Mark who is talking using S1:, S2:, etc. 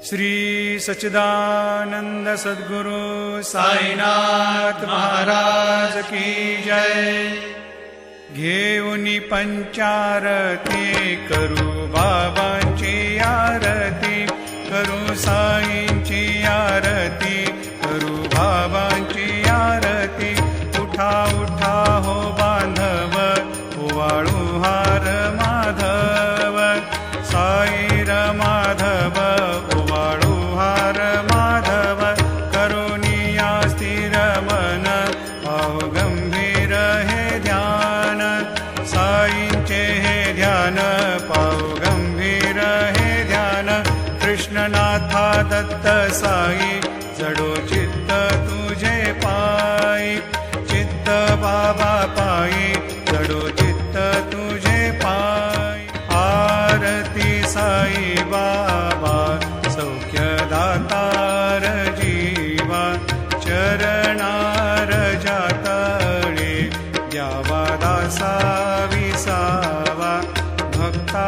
S1: श्री सच्चिदानंद सद्गुरु साईनाथ महाराज की जय। घेऊनी पंचारती करू बाबांची आरती, करू साईंची आरती, करू बाबांची आरती। उठा उठा हो बांधव, ओवाळू हार माधव, साईर माधव ओवाळू हार माधव। करुणिया स्थिर मन, पाहु गंभीर हे ध्यान, साईंचे हे ध्यान, पाहु गंभीर हे ध्यान। कृष्णनाथा दत्त साई, जडो चित्त तुझे पायी, चित्त बाबा पायी, जडो चित्त तुझे पायी। आरती साई बाबा, सौख्य दातार जीवा, चरणार जातळे द्यावा दासा विसावा, भक्ता